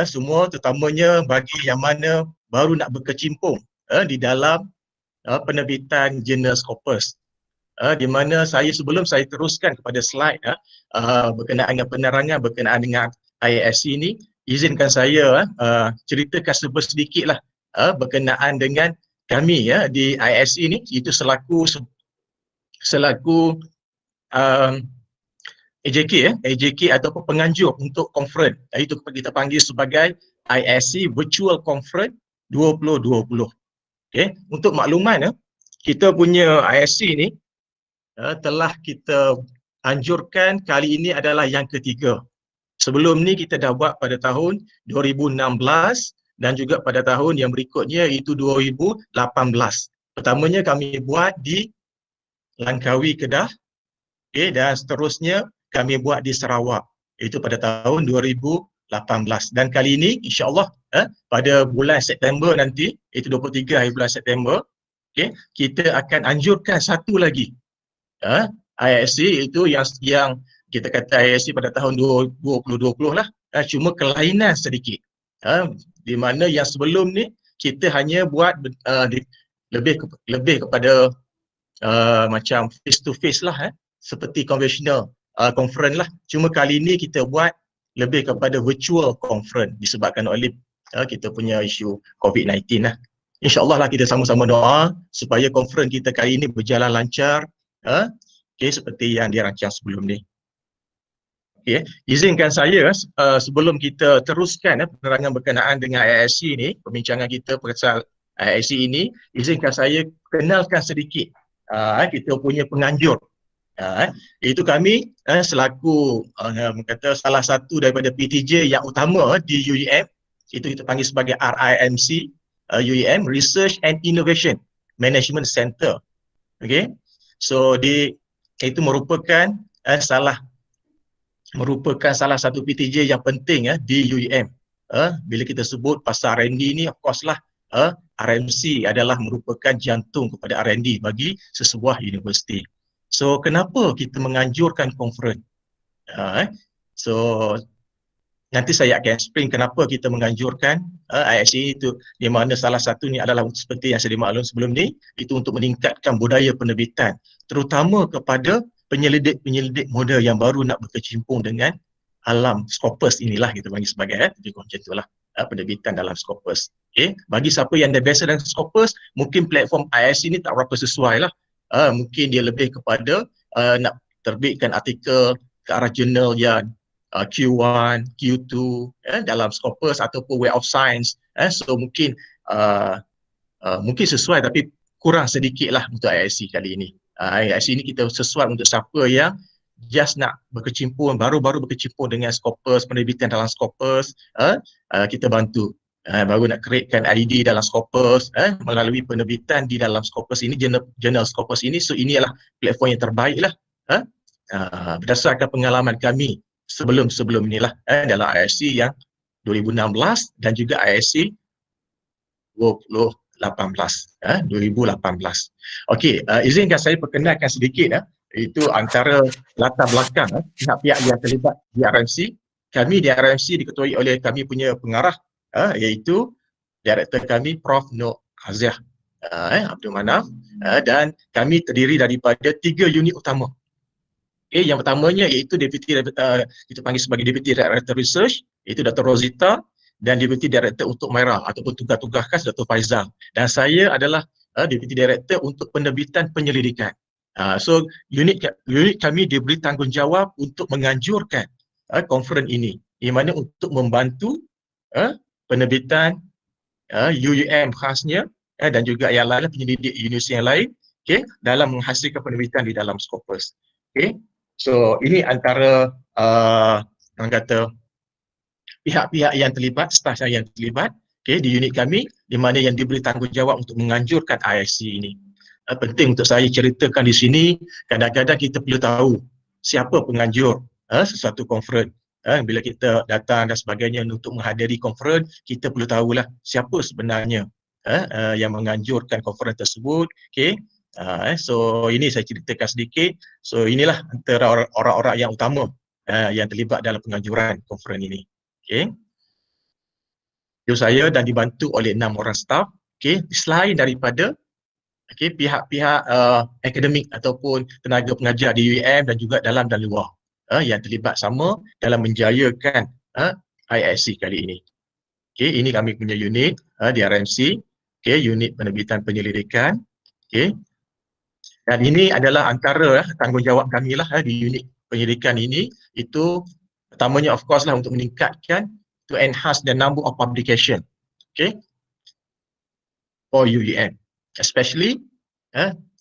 semua terutamanya bagi yang mana baru nak berkecimpung di dalam penerbitan jurnal Scopus. Di mana sebelum saya teruskan kepada slide berkenaan dengan penerangan berkenaan dengan IASC ini, izinkan saya ceritakan sedikit lah berkenaan dengan kami di IASC ini, itu selaku AJK ataupun penganjur untuk conference. Itu kita panggil sebagai IASC Virtual Conference 2020. Okay. Untuk makluman, kita punya IASC ni telah kita anjurkan kali ini adalah yang ketiga. Sebelum ni kita dah buat pada tahun 2016 dan juga pada tahun yang berikutnya itu 2018. Pertamanya kami buat di Langkawi, Kedah, dan seterusnya kami buat di Sarawak, itu pada tahun 2018. Dan kali ini insya-Allah pada bulan September nanti, itu 23 hari bulan September, kita akan anjurkan satu lagi IASC, itu yang kita kata IASC pada tahun 2020 lah, cuma kelainan sedikit, di mana yang sebelum ni kita hanya buat lebih kepada macam face to face lah, seperti conventional conference lah. Cuma kali ini kita buat lebih kepada virtual conference disebabkan oleh kita punya isu COVID-19 lah. InsyaAllah lah kita sama-sama doa supaya conference kita kali ini berjalan lancar, seperti yang dirancang sebelum ni. Izinkan saya sebelum kita teruskan penerangan berkenaan dengan IASC ni, perbincangan kita pasal IASC ini, izinkan saya kenalkan sedikit kita punya penganjur. Itu kami selaku kata salah satu daripada PTJ yang utama di UEM, itu kita panggil sebagai RIMC, UEM Research and Innovation Management Center. Okay, so itu merupakan salah satu PTJ yang penting di UEM. Bila kita sebut pasal R&D ni, of course lah, RMC adalah merupakan jantung kepada R&D bagi sesebuah universiti. So kenapa kita menganjurkan conference? So nanti saya akan explain kenapa kita menganjurkan IASC itu, di mana salah satunya adalah seperti yang saya dimaklum sebelum ni, itu untuk meningkatkan budaya penerbitan, terutama kepada penyelidik-penyelidik muda yang baru nak berkecimpung dengan alam Scopus inilah, kita panggil sebagai macam itulah penerbitan dalam Scopus. Bagi siapa yang dah biasa dengan Scopus, mungkin platform IASC ini tak berapa sesuai lah. Mungkin dia lebih kepada nak terbitkan artikel ke arah jurnal yang Q1, Q2 dalam Scopus ataupun Web of Science. So mungkin sesuai, tapi kurang sedikit lah untuk IASC kali ini. IASC ini kita sesuai untuk siapa yang just nak berkecimpung, baru-baru berkecimpung dengan Scopus, penerbitan dalam Scopus, kita bantu. Baru nak createkan ID dalam Scopus, melalui penerbitan di dalam Scopus ini, jurnal Scopus ini. So inilah platform yang terbaik lah, berdasarkan pengalaman kami sebelum inilah dalam IASC yang 2016 dan juga IASC 2018. Okey, izinkan saya perkenalkan sedikit itu antara latar belakang pihak-pihak yang terlibat di RMC. Kami di RMC diketuai oleh kami punya pengarah, iaitu Director kami Prof. Nur Aziah Abdul Manaf, dan kami terdiri daripada 3 unit utama. Yang pertamanya iaitu kita panggil sebagai Deputy Director Research, iaitu Dr. Rosita, dan Deputy Director untuk Merah ataupun tugas-tugas khas Dr. Faizal, dan saya adalah Deputy Director untuk penerbitan penyelidikan. So unit kami diberi tanggungjawab untuk menganjurkan conference ini, di mana untuk membantu penerbitan UUM khasnya dan juga yang lain, penyelidik universiti yang lain, dalam menghasilkan penerbitan di dalam Scopus. So ini antara orang kata pihak-pihak yang terlibat, staf yang terlibat di unit kami, di mana yang diberi tanggungjawab untuk menganjurkan IASC ini. Penting untuk saya ceritakan di sini, kadang-kadang kita perlu tahu siapa penganjur sesuatu conference. Bila kita datang dan sebagainya untuk menghadiri conference, kita perlu tahulah siapa sebenarnya yang menganjurkan conference tersebut. So ini saya ceritakan sedikit. So inilah antara orang-orang yang utama yang terlibat dalam penganjuran conference ini. saya dan dibantu oleh 6 orang staff. Okey, selain daripada pihak-pihak akademik ataupun tenaga pengajar di UiM dan juga dalam dan luar yang terlibat sama dalam menjayakan IISc kali ini. Okey, ini kami punya unit di RMC, unit penerbitan penyelidikan. Okey. Dan ini adalah antara tanggungjawab kami lah di unit penyelidikan ini. Itu pertamanya of course lah untuk meningkatkan, to enhance the number of publication, for UiM, especially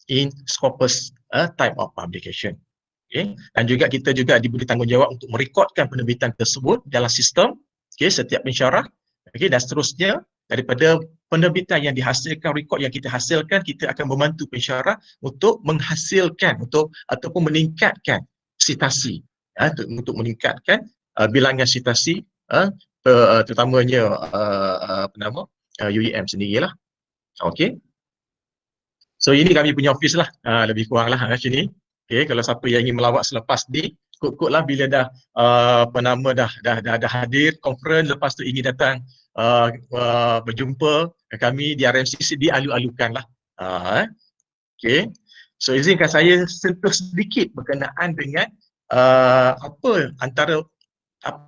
in Scopus type of publication. Dan juga kita juga diberi tanggungjawab untuk merekodkan penerbitan tersebut dalam sistem setiap pensyarah, dan seterusnya daripada penerbitan yang dihasilkan, rekod yang kita hasilkan, kita akan membantu pensyarah untuk menghasilkan ataupun meningkatkan sitasi, untuk meningkatkan bilangan sitasi, terutamanya UiM sendirilah. Okey. So ini kami punya office lah, lebih kurang lah macam ni. Kalau siapa yang ingin melawat selepas ni, ikut-ikutlah bila dah dah hadir conference, lepas tu ingin datang berjumpa kami di RMC, dialu-alukan lah. Okey. So izinkan saya sentuh sedikit berkenaan dengan antara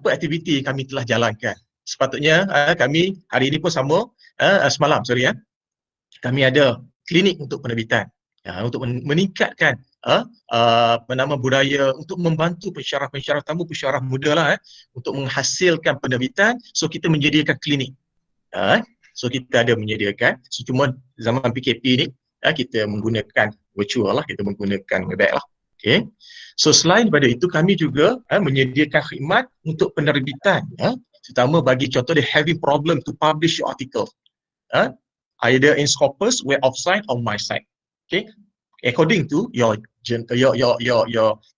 aktiviti kami telah jalankan. Sepatutnya kami hari ini pun sama, semalam kami ada klinik untuk penerbitan, untuk meningkatkan budaya untuk membantu pensyarah-pensyarah tamu, pensyarah muda lah, untuk menghasilkan penerbitan. So kita menyediakan klinik, so kita ada menyediakan, so cuma zaman PKP ni kita menggunakan virtual lah, kita menggunakan Webex lah. Okay. So selain daripada itu, kami juga menyediakan khidmat untuk penerbitan, terutama bagi contoh dia having problem to publish your article, either in Scopus, Web of Science or my site. Okay, according to your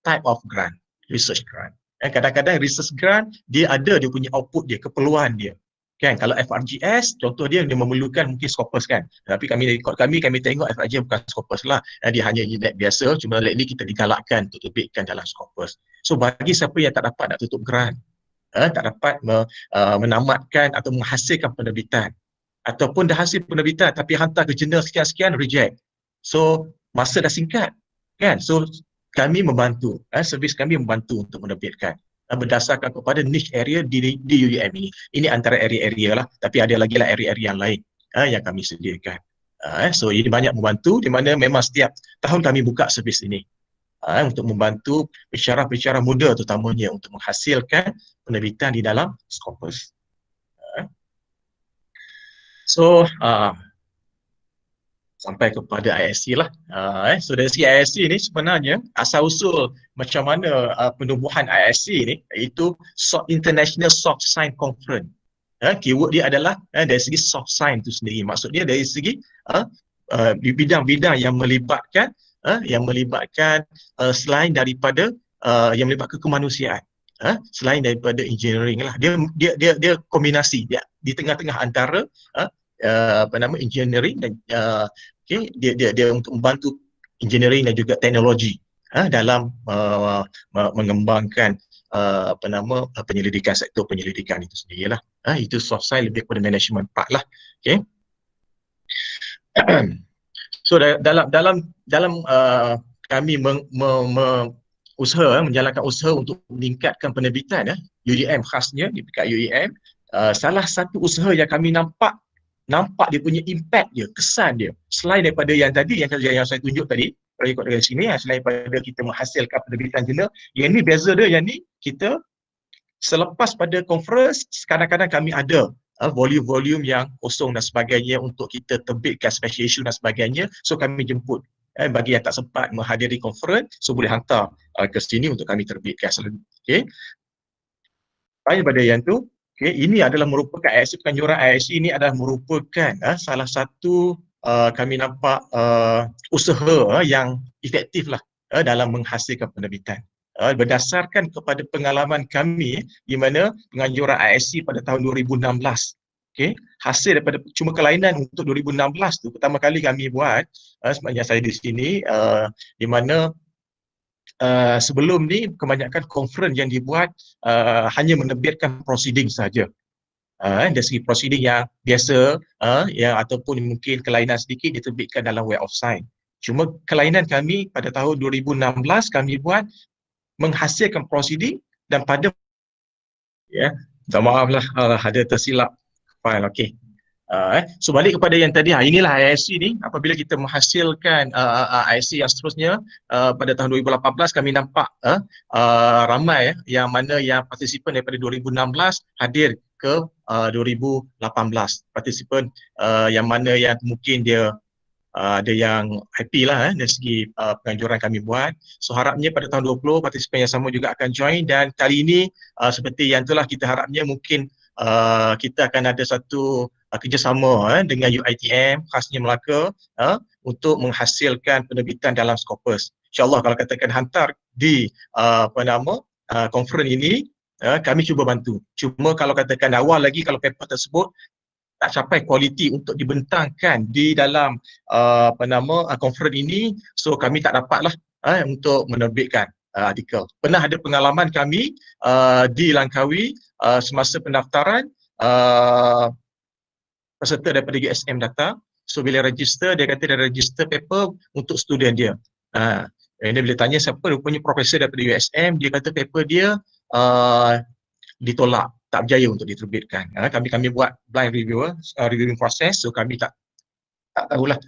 type of grant, research grant. Kadang-kadang research grant dia ada dia punya output dia, keperluan dia. Kan, kalau FRGS contoh dia memerlukan mungkin Scopus kan. Tapi kami tengok FRGS bukan Scopus lah. Dia hanya unit biasa, cuma lately kita digalakkan untuk terbitkan dalam Scopus. So bagi siapa yang tak dapat nak tutup grant, tak dapat menamatkan atau menghasilkan penerbitan, ataupun dah hasil penerbitan tapi hantar ke jurnal sekian-sekian, reject. So masa dah singkat kan. So kami membantu, servis kami membantu untuk menerbitkan berdasarkan kepada niche area di UiM ini. Ini antara area-area lah, tapi ada lagi lah area-area yang lain yang kami sediakan. So ini banyak membantu, di mana memang setiap tahun kami buka servis ini untuk membantu pensyarah-pensyarah muda terutamanya untuk menghasilkan penerbitan di dalam Scopus. So sampai kepada IISc lah. So dari segi IISc ni sebenarnya asal-usul macam mana penubuhan IISc ni, iaitu International Soft Science Conference. Keyword dia adalah dari segi soft science itu sendiri. Maksud dia dari segi bidang-bidang yang melibatkan selain daripada yang melibatkan kemanusiaan, selain daripada engineering lah. Dia kombinasi, dia di tengah-tengah antara engineering dan dia untuk membantu engineering dan juga teknologi dalam mengembangkan penyelidikan, sektor penyelidikan itu sendirilah. Itu soft science lebih kepada management part lah. Okay. So dalam kami menjalankan usaha untuk meningkatkan penerbitan UiM khasnya di pihak UiM, salah satu usaha yang kami nampak dia punya impact dia, kesan dia, selain daripada yang tadi yang saya tunjuk tadi, rekod dari sini, selain daripada kita menghasilkan penerbitan jurnal, yang ni beza dia, yang ni kita selepas pada conference, kadang-kadang kami ada volume-volume yang kosong dan sebagainya untuk kita terbitkan special issue dan sebagainya. So kami jemput bagi yang tak sempat menghadiri conference, so boleh hantar ke sini untuk kami terbitkan. Okay. Selain daripada yang tu, ini adalah merupakan IISc, penganjuran IISc ini adalah merupakan salah satu kami nampak usaha yang efektif lah dalam menghasilkan penerbitan. Berdasarkan kepada pengalaman kami di mana penganjuran IISc pada tahun 2016, hasil daripada cuma kelainan untuk 2016 tu pertama kali kami buat, sebenarnya saya di sini, di mana sebelum ni kebanyakan conference yang dibuat hanya menerbitkan proceeding saja. dari segi prosedur yang biasa, yang ataupun mungkin kelainan sedikit diterbitkan dalam Web of Science. Cuma kelainan kami pada tahun 2016 kami buat menghasilkan prosedur dan pada minta maaf lah, ada tersilap file. Okey. So balik kepada yang tadi, inilah ISC ni. Apabila kita menghasilkan ISC yang seterusnya pada tahun 2018, kami nampak ramai yang mana yang partisipan daripada 2016 hadir ke 2018. Partisipan yang mana yang mungkin dia ada yang happy lah dari segi penganjuran kami buat. So harapnya pada tahun 20 partisipan yang sama juga akan join, dan kali ini seperti yang itulah kita harapnya mungkin kita akan ada satu kerjasama dengan UiTM khasnya Melaka untuk menghasilkan penerbitan dalam Scopus. InsyaAllah kalau katakan hantar di conference ini, kami cuba bantu. Cuma kalau katakan awal lagi, kalau paper tersebut tak capai kualiti untuk dibentangkan di dalam conference ini, so kami tak dapatlah untuk menerbitkan artikel. Pernah ada pengalaman kami di Langkawi semasa pendaftaran, peserta daripada USM datang. So bila register, dia kata dia register paper untuk student dia. Dia bila tanya siapa, rupanya profesor daripada USM, dia kata paper dia ditolak, tak berjaya untuk diterbitkan. Kami buat blind review, reviewing process, so kami tak tahulah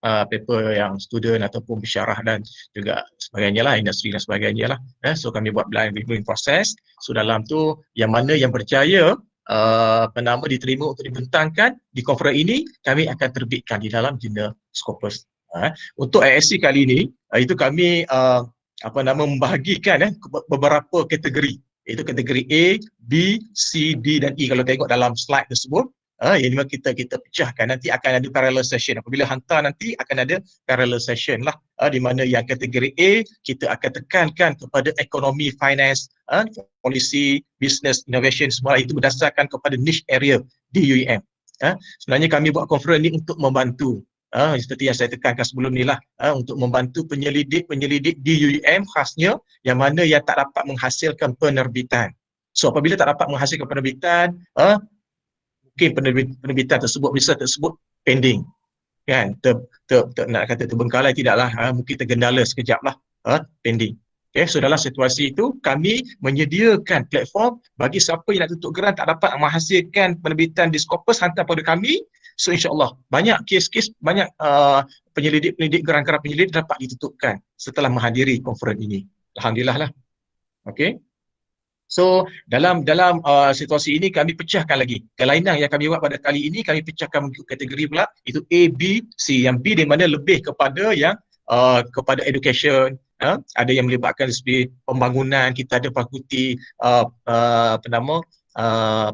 paper yang student ataupun pensyarah dan juga sebagainya lah, industri dan sebagainya lah. So kami buat blind reviewing process. So dalam tu yang mana yang berjaya diterima untuk dibentangkan di conference ini, kami akan terbitkan di dalam jurnal Scopus. Untuk ISC kali ini, itu kami membahagikan beberapa kategori. Itu kategori A, B, C, D dan E. Kalau tengok dalam slide tersebut, yang memang kita pecahkan. Nanti akan ada parallel session. Apabila hantar nanti akan ada parallel session lah, di mana yang kategori A kita akan tekankan kepada ekonomi, finance, policy, business, innovation, semua itu berdasarkan kepada niche area di UiM. Sebenarnya kami buat conference ni untuk membantu, seperti yang saya tekankan sebelum ni lah, untuk membantu penyelidik di UiM khasnya yang mana yang tak dapat menghasilkan penerbitan. So apabila tak dapat menghasilkan penerbitan, mungkin penerbitan tersebut, riset tersebut pending, kan, nak kata terbengkalai tidaklah, mungkin tergendala sekejap lah, pending. Okay, so dalam situasi itu kami menyediakan platform bagi siapa yang nak tutup geran tak dapat menghasilkan penerbitan di Scopus, hantar pada kami. So insyaAllah banyak kes-kes, banyak penyelidik geran-geran penyelidik dapat ditutupkan setelah menghadiri conference ini. Alhamdulillah lah. Okay. So dalam situasi ini kami pecahkan lagi. Kelainan yang kami buat pada kali ini kami pecahkan mengikut kategori pula. Itu A, B, C. Yang B di mana lebih kepada yang kepada education, ada yang melibatkan seperti pembangunan. Kita ada fakulti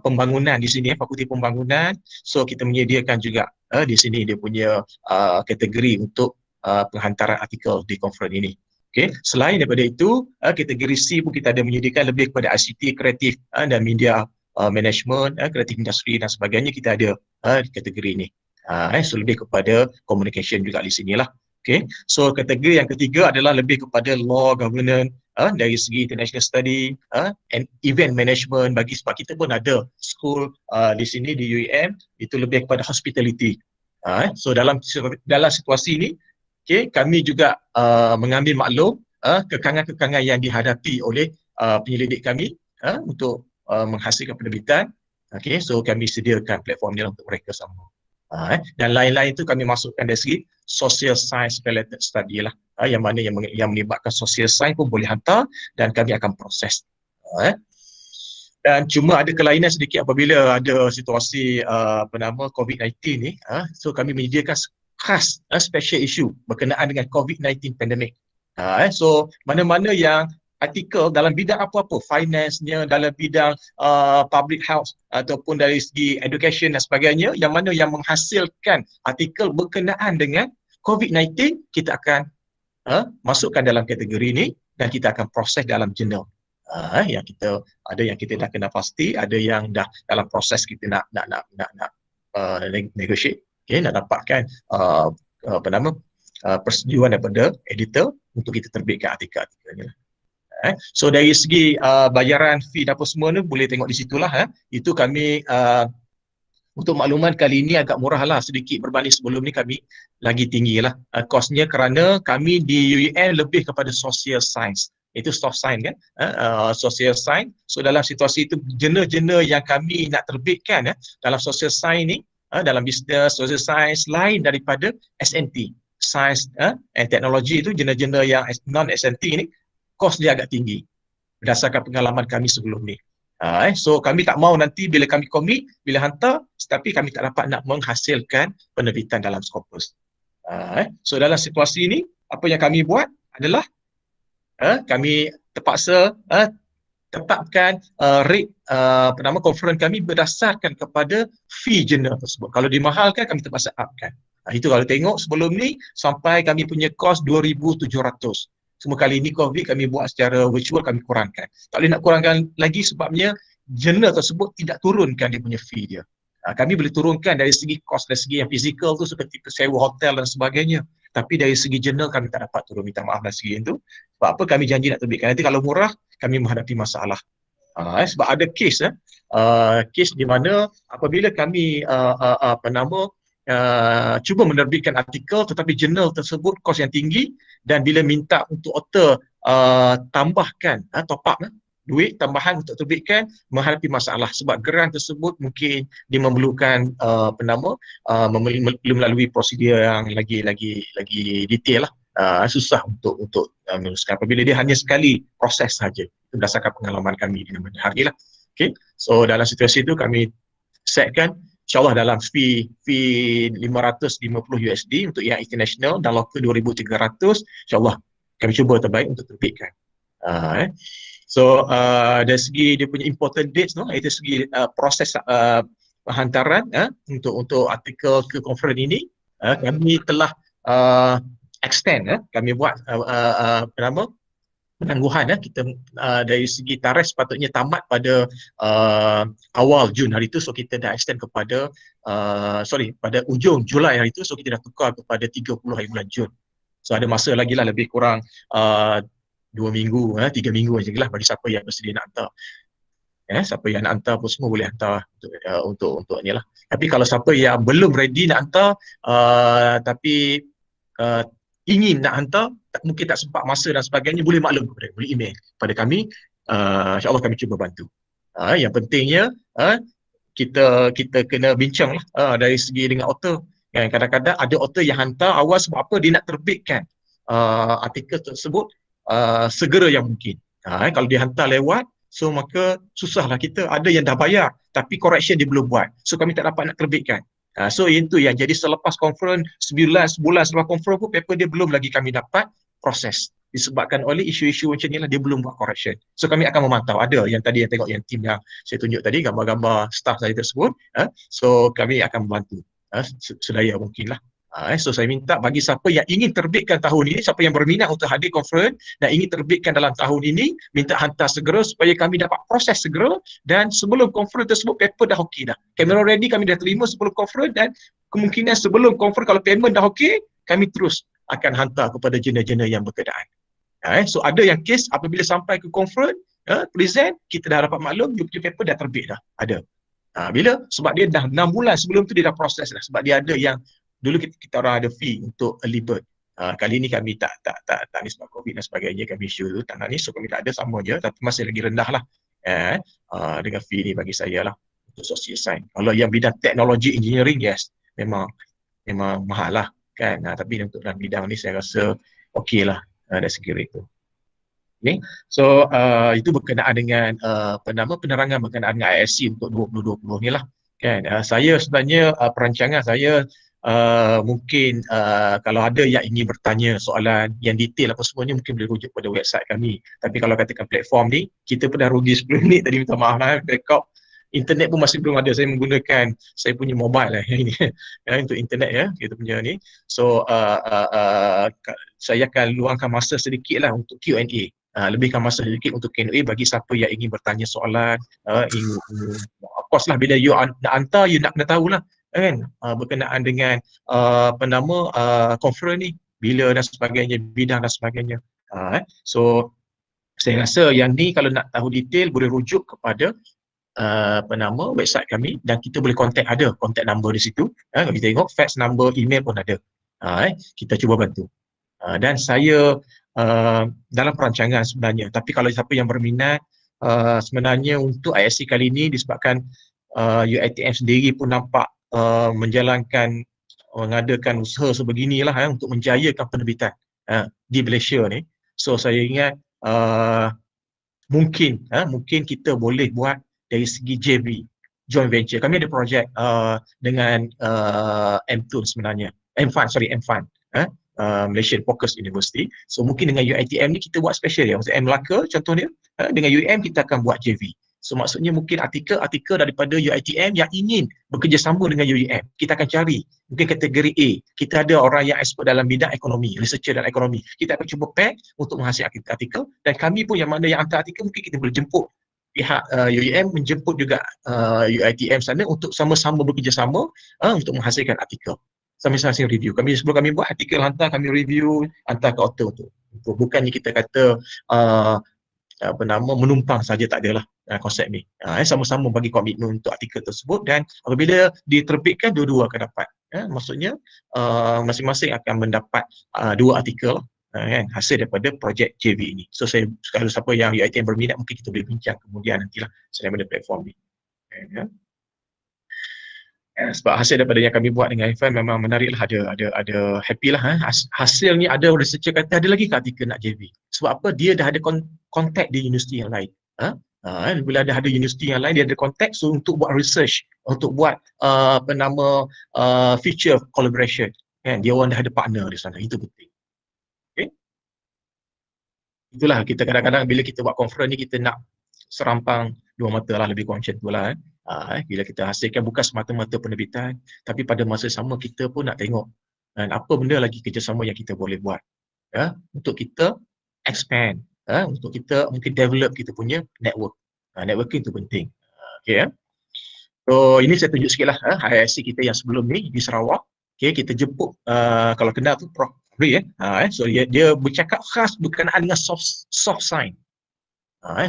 pembangunan di sini, fakulti pembangunan. So kita menyediakan juga di sini dia punya kategori untuk penghantaran artikel di conference ini. Okay. Selain daripada itu, kategori C pun kita ada menyediakan lebih kepada ICT, kreatif dan media management, kreatif industri dan sebagainya, kita ada di kategori ini. So lebih kepada communication juga di sinilah. Okay. So kategori yang ketiga adalah lebih kepada law, governance, dari segi international study, and event management, bagi sebab kita pun ada school di sini di UiM, itu lebih kepada hospitality. So dalam situasi ini, okay, kami juga mengambil maklum kekangan-kekangan yang dihadapi oleh penyelidik kami untuk menghasilkan penerbitan. Okay, so kami sediakan platform ni untuk mereka semua. Dan lain-lain itu kami masukkan dari segi social science related study lah, yang mana yang melibatkan social science pun boleh hantar dan kami akan proses. Dan cuma ada kelainan sedikit apabila ada situasi COVID-19 ni, so kami menyediakan khas special issue berkenaan dengan COVID-19 pandemic. So mana-mana yang artikel dalam bidang apa-apa, finance-nya, dalam bidang public health ataupun dari segi education dan sebagainya, yang mana yang menghasilkan artikel berkenaan dengan COVID-19, kita akan masukkan dalam kategori ini dan kita akan proses dalam jurnal. Yang kita ada yang kita dah kena pasti, ada yang dah dalam proses kita nak negotiate, okay, nak dapatkan persetujuan daripada editor untuk kita terbitkan artikel-artikelnya. So dari segi bayaran fee dan apa semua ni boleh tengok di situlah. Itu kami untuk makluman kali ini agak murah lah sedikit berbanding sebelum ni kami lagi tinggi lah kosnya kerana kami di UEN lebih kepada social science. Itu soft science kan, social science. So dalam situasi itu jurnal-jurnal yang kami nak terbitkan dalam social science ni, dalam business, social science lain daripada SNT. Science and Technology itu jurnal-jurnal yang non-SNT ni, kos dia agak tinggi berdasarkan pengalaman kami sebelum ni. So kami tak mau nanti bila kami komit, bila hantar, tapi kami tak dapat nak menghasilkan penerbitan dalam Scopus. So dalam situasi ini, apa yang kami buat adalah kami terpaksa tetapkan rate conference kami berdasarkan kepada fee jurnal tersebut. Kalau dimahalkan, kami terpaksa upkan. Itu kalau tengok sebelum ni, sampai kami punya kos 2,700. Semua kali ini COVID kami buat secara virtual, kami kurangkan. Tak boleh nak kurangkan lagi sebabnya jurnal tersebut tidak turunkan dia punya fee dia. Kami boleh turunkan dari segi kos, dari segi yang fizikal tu seperti sewa hotel dan sebagainya. Tapi dari segi jurnal kami tak dapat turun, minta maaf dari segi itu. Sebab apa kami janji nak terbitkan. Nanti kalau murah, kami menghadapi masalah. Sebab ada kes, kes di mana apabila kami cuba menerbitkan artikel tetapi jurnal tersebut kos yang tinggi dan bila minta untuk author tambahkan top up duit tambahan untuk terbitkan menghadapi masalah sebab grant tersebut mungkin dia memerlukan melalui prosedur yang lagi detail lah. Susah untuk meneruskan apabila dia hanya sekali proses saja. Itu berdasarkan pengalaman kami di hari lah. Okay. So dalam situasi itu kami setkan InsyaAllah dalam fee $550 untuk yang international dan local 2,300, insyaAllah kami cuba terbaik untuk terbitkan. So dari segi dia punya important dates, itu segi proses hantaran untuk artikel ke conference ini, kami telah extend, kami buat penangguhan kita dari segi tarikh sepatutnya tamat pada awal Jun hari itu, so kita dah extend kepada pada ujung Julai hari itu, so kita dah tukar kepada 30 hari bulan Jun. So ada masa lagi lah lebih kurang 2 minggu, 3 minggu saja lah bagi siapa yang bersedia nak hantar. Siapa yang nak hantar pun semua boleh hantar untuk ni lah. Tapi kalau siapa yang belum ready nak hantar tapi ingin nak hantar, mungkin tak sempat masa dan sebagainya, boleh maklum kepada boleh email kepada kami, insyaAllah kami cuba bantu. Yang pentingnya kita kena bincang lah dari segi dengan author. Kadang-kadang ada author yang hantar awal sebab apa dia nak terbitkan artikel tersebut segera yang mungkin. Kalau dia hantar lewat, so maka susahlah kita. Ada yang dah bayar tapi correction dia belum buat, so kami tak dapat nak terbitkan. So itu yang jadi selepas conference, sebulan selepas conference pun paper dia belum lagi kami dapat proses. Disebabkan oleh isu-isu macam ni lah, dia belum buat correction. So kami akan memantau. Ada yang tadi yang tengok yang tim yang saya tunjuk tadi, gambar-gambar staff saya tersebut. So kami akan membantu sedaya mungkin lah. So saya minta bagi siapa yang ingin terbitkan tahun ini, siapa yang berminat untuk hadir conference dan ingin terbitkan dalam tahun ini, minta hantar segera supaya kami dapat proses segera, dan sebelum conference tersebut paper dah okey dah. Kamera ready kami dah terima sebelum conference, dan kemungkinan sebelum conference kalau payment dah okey, kami terus akan hantar kepada jurnal-jurnal yang berkenaan. So ada yang kes apabila sampai ke conference, present, kita dah dapat maklum, you punya paper dah terbit dah, ada. Bila? Sebab dia dah 6 bulan sebelum tu dia dah proses dah, sebab dia ada yang dulu kita orang ada fee untuk early bird. Kali ni kami tak ni sebab COVID dan sebagainya, kami issue tu tak nak ni, so kami tak ada, sama je, tapi masih lagi rendah lah dengan fee ni bagi saya lah untuk social science. Kalau yang bidang teknologi engineering, yes, memang mahal lah kan, tapi untuk dalam bidang ni saya rasa okey lah dari segi itu. Okay. So itu berkenaan dengan penerangan berkenaan dengan ISC untuk 2020 ni lah kan. Saya sebenarnya perancangan saya mungkin kalau ada yang ingin bertanya soalan yang detail apa semua ni, mungkin boleh rujuk pada website kami. Tapi kalau katakan platform ni, kita pun dah rugi 10 minit tadi, minta maaf lah, backup internet pun masih belum ada. Saya menggunakan saya punya mobile lah ini untuk internet kita punya ni. So saya akan luangkan masa sedikit lah untuk Q&A. Lebihkan masa sedikit untuk Q&A bagi siapa yang ingin bertanya soalan. Of course lah, bila you nak hantar, you nak kena tahulah kan berkenaan dengan conference ni bila dan sebagainya, bidang dan sebagainya. So Saya rasa yang ni kalau nak tahu detail boleh rujuk kepada website kami, dan kita boleh ada contact number di situ. Kalau kita tengok fax number, email pun ada. Kita cuba bantu. Dan saya dalam perancangan sebenarnya, tapi kalau siapa yang berminat, sebenarnya untuk ISC kali ini disebabkan UiTM sendiri pun nampak mengadakan usaha sebeginilah untuk menjayakan penerbitan di Malaysia ni. So saya ingat mungkin kita boleh buat dari segi JV, joint venture. Kami ada projek dengan M2 sebenarnya, M-Fund, Malaysian Focus University. So mungkin dengan UiTM ni kita buat special ya. Maksud M Melaka contohnya, dengan UiM kita akan buat JV. So maksudnya mungkin artikel daripada UiTM yang ingin bekerjasama dengan UiM, kita akan cari mungkin kategori A. Kita ada orang yang expert dalam bidang ekonomi, researcher dalam ekonomi. Kita akan cuba pack untuk menghasilkan artikel, dan kami pun yang mana yang hantar artikel mungkin kita boleh jemput pihak UiM, menjemput juga UiTM sana untuk sama-sama bekerjasama untuk menghasilkan artikel. Sama-sama review. Sebelum kami buat artikel, hantar, kami review, hantar ke author untuk bukannya kita kata menumpang saja, tak adalah konsep ni. Sama-sama bagi komitmen untuk artikel tersebut, dan apabila diterbitkan dua-dua akan dapat. Maksudnya masing-masing akan mendapat 2 artikel hasil daripada projek JV ini. So kalau siapa yang UiTM berminat, mungkin kita boleh bincang kemudian nantilah selain pada platform ni. Sebab hasil daripada yang kami buat dengan Irfan memang menarik lah, ada happy lah. Hasil ni ada researcher kata ada lagi ke artikel nak JV. Sebab apa? Dia dah ada kontak di universiti yang lain. Bila ada universiti yang lain, dia ada kontak untuk buat research, untuk buat future collaboration. Dia orang dah ada partner di sana, itu penting. Okay? Itulah kita kadang-kadang bila kita buat conference ni, kita nak serampang dua mata lah, lebih kurang macam tu lah. Bila kita hasilkan bukan semata-mata penerbitan, tapi pada masa sama kita pun nak tengok apa benda lagi kerjasama yang kita boleh buat untuk kita expand, untuk kita mungkin develop kita punya network. Networking tu penting. Okay, so ini saya tunjuk sikit lah IISc kita yang sebelum ni di Sarawak. Okay, kita jemput kalau kenal tu Prof. Ray. So dia bercakap khas berkenaan dengan soft science.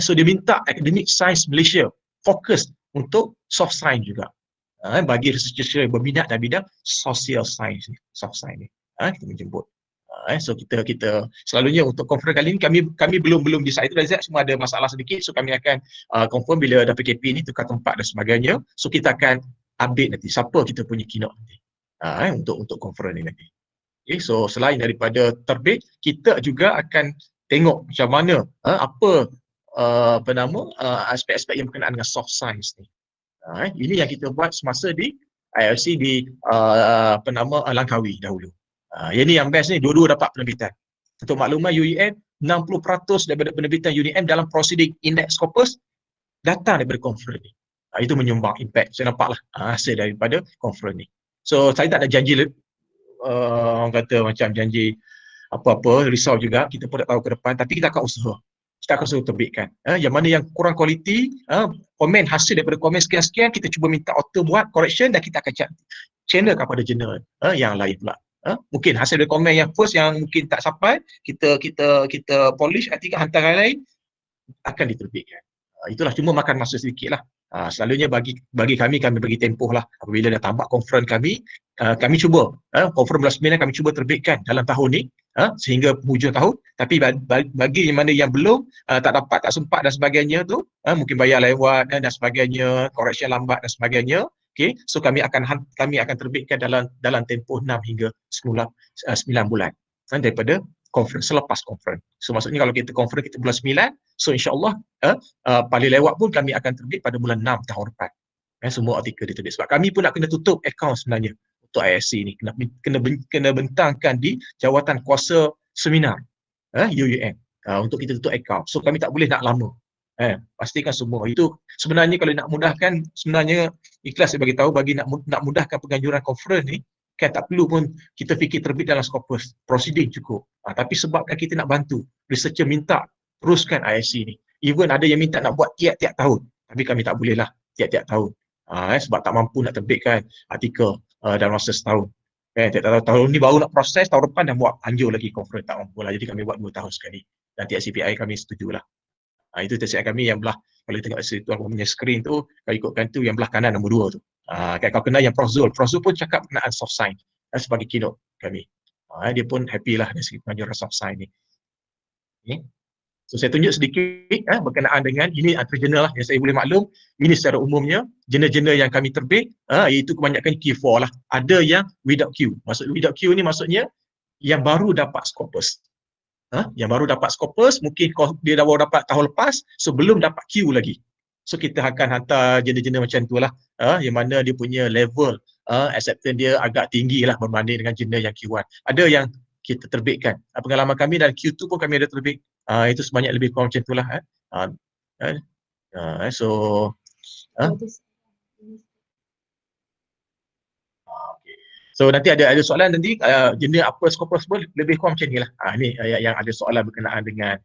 So dia minta Academic Science Malaysia fokus untuk soft science juga, bagi researcher yang berminat dalam bidang social science ni, soft science ni. Kita menjemput. So kita selalunya untuk conference kali ni kami belum decide. Itu semua ada masalah sedikit, so kami akan confirm bila ada PKP ni, tukar tempat dan sebagainya. So kita akan update nanti siapa kita punya keynote nanti untuk conference ni nanti. Okay, so selain daripada terbit, kita juga akan tengok macam mana aspek-aspek yang berkenaan dengan soft science ni. Ini yang kita buat semasa di ILC di Langkawi dahulu. Yang ni yang best ni, dua-dua dapat penerbitan. Untuk makluman, UiM 60% daripada penerbitan UiM dalam proceeding index Scopus datang daripada conference ni. Itu menyumbang impact. Saya nampaklah hasil daripada conference ni. So saya tak ada janji orang kata macam janji apa-apa, risau juga, kita pun tak tahu ke depan, tapi kita akan usaha. Kita akan suruh terbitkan. Yang mana yang kurang kualiti, komen hasil daripada komen sekian-sekian, kita cuba minta author buat correction, dan kita akan channel kepada jurnal yang lain pula. Mungkin hasil dari komen yang first yang mungkin tak sampai, kita polish artikel, hantar lain, akan diterbitkan. Itulah, cuma makan masa sedikit lah. Selalunya bagi kami bagi tempoh lah. Apabila dah tamat conference kami cuba conference bulan 9 kami cuba terbitkan dalam tahun ni sehingga penghujung tahun. Tapi bagi yang mana yang belum, tak dapat, tak sempat dan sebagainya tu, mungkin bayar lewat dan sebagainya, correction lambat dan sebagainya. Okay, so kami akan terbitkan dalam tempoh 6 hingga 9 bulan daripada conference, selepas conference. So maksudnya kalau kita conference kita bulan 9, so insyaAllah paling lewat pun kami akan terbit pada bulan 6 tahun depan. Semua artikel diterbit. Sebab kami pun nak kena tutup akaun sebenarnya untuk IISc ni. Kena bentangkan di jawatan kuasa seminar UUM untuk kita tutup akaun. So kami tak boleh nak lama. Pastikan semua. Itu sebenarnya kalau nak mudahkan, sebenarnya ikhlas saya bagi tahu, bagi nak mudahkan penganjuran conference ni, kan tak perlu pun kita fikir terbit dalam Scopus, proceeding cukup. Tapi sebabkan kita nak bantu, researcher minta teruskan IISc ni. Even ada yang minta nak buat tiap-tiap tahun, tapi kami tak boleh lah tiap-tiap tahun. Sebab tak mampu nak terbitkan artikel dalam masa setahun. Tiap-tiap tahun ni baru nak proses, tahun depan dah buat anjur lagi conference, tak mampu lah. Jadi kami buat 2 tahun sekali. Dan TSCPI kami setujulah. Itu tesiap kami yang belah, kalau tengok tuan punya skrin tu, kalau ikutkan tu yang belah kanan nombor 2 tu. Kalau kena yang Prozul pun cakap berkenaan soft sign sebagai keynote kami. Dia pun happy lah dari segi pengajuran soft sign ni. Okay. So saya tunjuk sedikit berkenaan dengan ini antara jurnal lah yang saya boleh maklum. Ini secara umumnya jurnal-jurnal yang kami terbit iaitu kebanyakan Q4 lah. Ada yang without Q. Maksud without Q ni maksudnya yang baru dapat Scopus. Yang baru dapat Scopus mungkin dia dah baru dapat tahun lepas, so belum dapat Q lagi. So kita akan hantar jurnal-jurnal macam tu lah, yang mana dia punya level acceptance dia agak tinggi lah berbanding dengan jurnal yang Q1. Ada yang kita terbitkan. Pengalaman kami dalam Q2 pun kami ada terbit. Itu sebanyak lebih kurang macam tu lah. So So nanti ada soalan nanti jenis apa Scopus pun lebih kurang macam ni lah. Ni yang ada soalan berkenaan dengan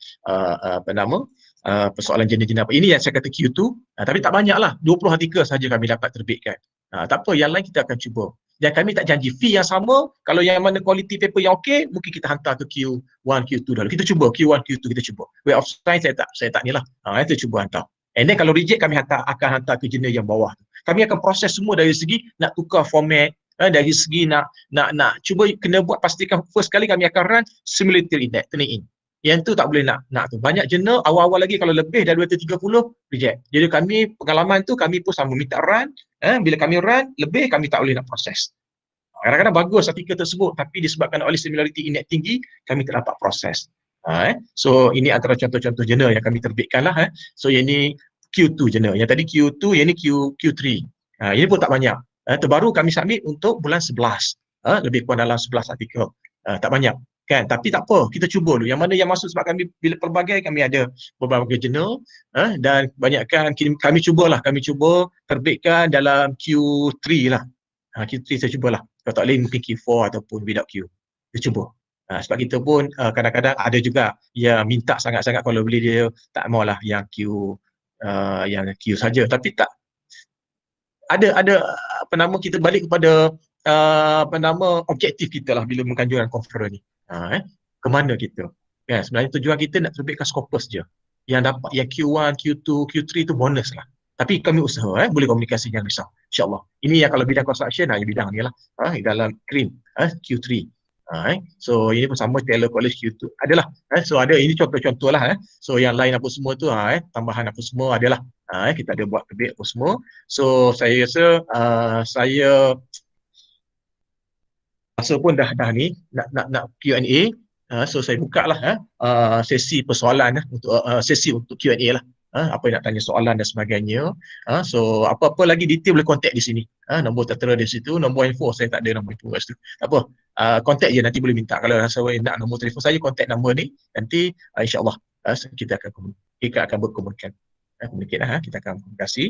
persoalan jenis-jenis apa. Ini yang saya kata Q2, tapi tak banyak lah. 20 artikel saja kami dapat terbitkan. Tak apa, yang lain kita akan cuba. Dan kami tak janji fee yang sama. Kalau yang mana quality paper yang okey, mungkin kita hantar ke Q1, Q2 dulu. Kita cuba Q1, Q2 kita cuba. Way of Science saya tak ni lah. Kita cuba hantar. And then kalau reject kami akan hantar ke jurnal yang bawah. Kami akan proses semua dari segi nak tukar format, dari segi nak cuba kena buat pastikan first kali kami akan run simulator index, turn in. Yang tu tak boleh nak tu. Banyak jurnal awal-awal lagi kalau lebih dari 230 reject. Jadi kami pengalaman tu kami pun sama minta run, bila kami run lebih kami tak boleh nak proses. Kadang-kadang bagus artikel tersebut tapi disebabkan oleh similarity index tinggi kami tak dapat proses. So ini antara contoh-contoh jurnal yang kami terbitkan lah. So yang ni Q2 jurnal. Yang tadi Q2, yang ni Q3. Ini pun tak banyak. Terbaru kami submit untuk bulan 11. Lebih kurang dalam 11 artikel. Tak banyak. Kan? Tapi tak apa, kita cuba dulu. Yang mana yang masuk sebab kami bila pelbagai kami ada beberapa jurnal dan kebanyakan kami cuba terbitkan dalam Q3 lah. Q3 saya cubalah. Kalau tak boleh mungkin Q4 ataupun without Q. Kita cuba. Sebab kita pun kadang-kadang ada juga yang minta sangat-sangat kalau boleh dia tak maulah yang Q saja. Tapi tak ada kita balik kepada objektif kita lah bila menganjurkan conference ni. Ke mana kita? Sebenarnya tujuan kita nak terbitkan Scopus je. Yang dapat yang Q1, Q2, Q3 tu bonus lah. Tapi kami usaha boleh komunikasi, jangan risau. InsyaAllah. Ini yang kalau bidang construction yang bidang ni lah. Dalam CRIM Q3. So ini pun sama Taylor College Q2 adalah. So ada ini contoh-contoh lah. So yang lain apa semua tu tambahan apa semua adalah. Kita ada buat terbit apa semua. So saya rasa saya masa pun dah ni nak Q&A. So saya buka lah sesi persoalan untuk sesi untuk Q&A lah. Apa yang nak tanya soalan dan sebagainya. So apa-apa lagi detail boleh contact di sini. Nombor tertera di situ, nombor info saya tak ada nombor info kat situ. Tak apa. Contact je, nanti boleh minta. Kalau rasa nak nombor telefon saya, contact nombor ni. Nanti insya-Allah kita akan berkomunikasi. Kita akan komunikasi.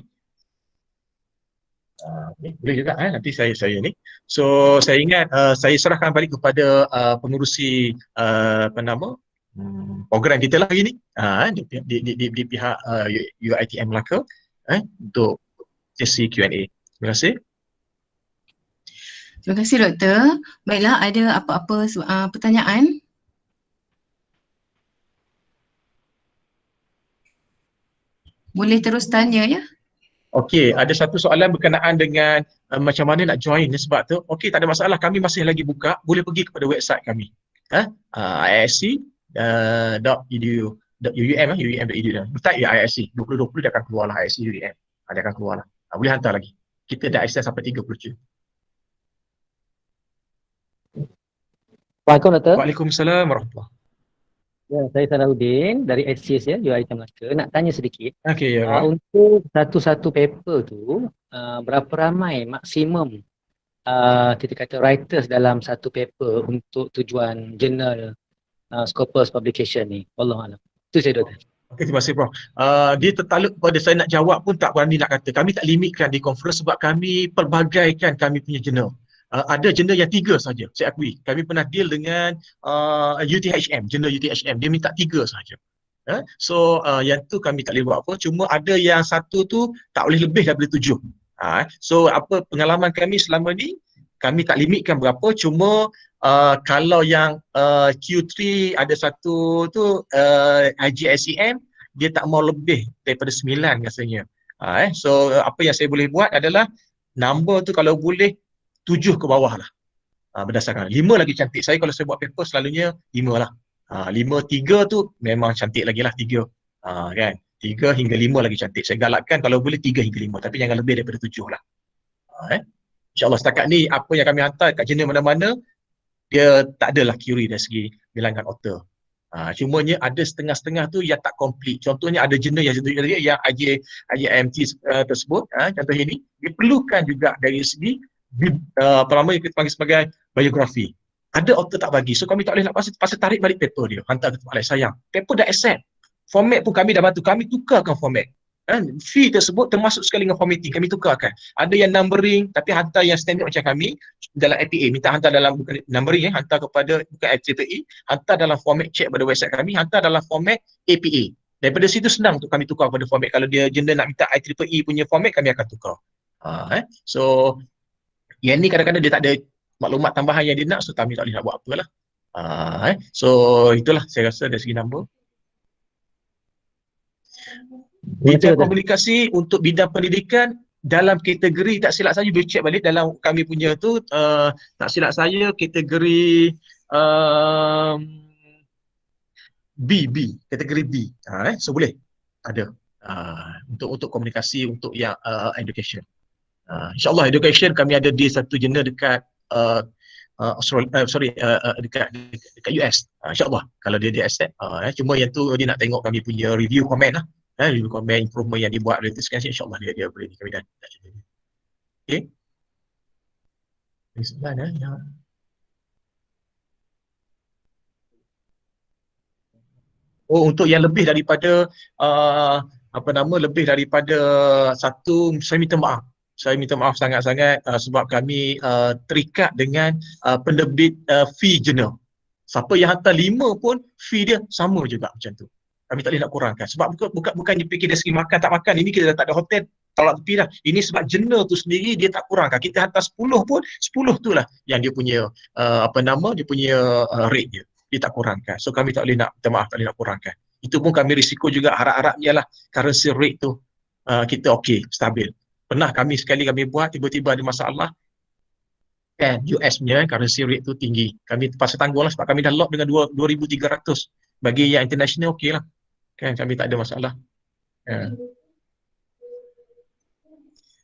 Boleh juga nanti saya ni. So saya ingat saya serahkan balik kepada pengurusi program kita lah hari ni di pihak UiTM Melaka untuk sesi Q&A. Terima kasih. Terima kasih Doktor. Baiklah, ada apa-apa pertanyaan? Boleh terus tanya ya. Okey, ada satu soalan berkenaan dengan macam mana nak join sebab tu. Okey, tak ada masalah, kami masih lagi buka. Boleh pergi kepada website kami. isc.edu.um.edu. Betul ya ISC 2020 dia akan keluar lah ISC UM. Dia akan keluar lah. Boleh hantar lagi. Kita dah akses sampai 30 Jun. Waalaikumsalam Doktor. Waalaikumsalam warahmatullahi. Ya, saya Salahuddin dari SCS ya, UiTM Melaka. Nak tanya sedikit. Okey, ya. Untuk satu-satu paper tu, berapa ramai maksimum kita kata writers dalam satu paper untuk tujuan jurnal Scopus publication ni? Wallahualam. Itu saya Doktor. Okey, terima kasih Prof. Dia tertaluk pada saya nak jawab pun tak berani nak kata. Kami tak limitkan di conference sebab kami pelbagaikan kami punya jurnal. Ada jurnal yang 3 saja, saya akui. Kami pernah deal dengan UTHM, jurnal UTHM. Dia minta 3 saja. So yang tu kami tak boleh buat apa. Cuma ada yang satu tu tak boleh lebih daripada 7. So apa pengalaman kami selama ni, kami tak limitkan berapa. Cuma kalau yang Q3 ada satu tu IGSEM, dia tak mau lebih daripada 9 rasanya. So apa yang saya boleh buat adalah number tu kalau boleh 7 ke bawah lah. Berdasarkan 5 lagi cantik. Saya kalau saya buat paper selalunya 5 lah. 5, 3 tu memang cantik lagi lah 3. Kan? 3 hingga 5 lagi cantik. Saya galakkan kalau boleh 3 hingga 5 tapi jangan lebih daripada 7 lah. InsyaAllah setakat ni apa yang kami hantar kat jurnal mana-mana dia tak adalah query dari segi bilangan author. Cumanya ada setengah-setengah tu yang tak complete. Contohnya ada jurnal yang IJMT tersebut, contoh ini, dia perlukan juga dari segi apa nama yang kita panggil sebagai biografi. Ada author tak bagi, so kami tak boleh nak pasal tarik balik paper dia, hantar ke tempat lain, sayang. Paper dah accept. Format pun kami dah bantu, kami tukarkan format. Fee tersebut termasuk sekali dengan formatting, kami tukarkan. Ada yang numbering tapi hantar yang standard macam kami dalam APA, minta hantar dalam bukan numbering, hantar kepada bukan APA, hantar dalam format check pada website kami, hantar dalam format APA. Daripada situ senang untuk kami tukar pada format. Kalau dia jurnal nak minta IEEE punya format, kami akan tukar. So yang ni kadang-kadang dia tak ada maklumat tambahan yang dia nak, so kami tak boleh nak buat apalah. So itulah saya rasa dari segi number. Bidang komunikasi untuk bidang pendidikan dalam kategori, tak silap saya boleh check balik dalam kami punya tu, tak silap saya kategori B, kategori B. So boleh ada untuk komunikasi untuk yang education. InsyaAllah education kami ada di satu jurnal dekat dekat US. InsyaAllah kalau dia accept. Cuma yang tu dia nak tengok kami punya review komen lah. Review komen improvement yang dibuat oleh sekian, insyaAllah dia boleh kami dah. Okay. Ini sebenarnya untuk yang lebih daripada lebih daripada satu, saya minta maaf. Saya minta maaf sangat-sangat sebab kami terikat dengan penerbit fee jurnal. Siapa yang hantar 5 pun fee dia sama juga macam tu. Kami tak boleh nak kurangkan. Sebab bukan dipikir dari segi makan tak makan. Ini kita dah tak ada hotel, tolak tepi dah. Ini sebab jurnal tu sendiri dia tak kurangkan. Kita hantar 10 pun, 10 tu lah yang dia punya dia punya rate dia. Dia tak kurangkan. So kami tak boleh nak, minta maaf, tak boleh nak kurangkan. Itu pun kami risiko juga, harap-harapnya lah currency rate tu kita okey, stabil. Pernah sekali kami buat, tiba-tiba ada masalah kan, US punya currency rate tu tinggi. Kami terpaksa tanggung lah sebab kami dah lock dengan 2,300. Bagi yang international okey lah. Kan, kami tak ada masalah.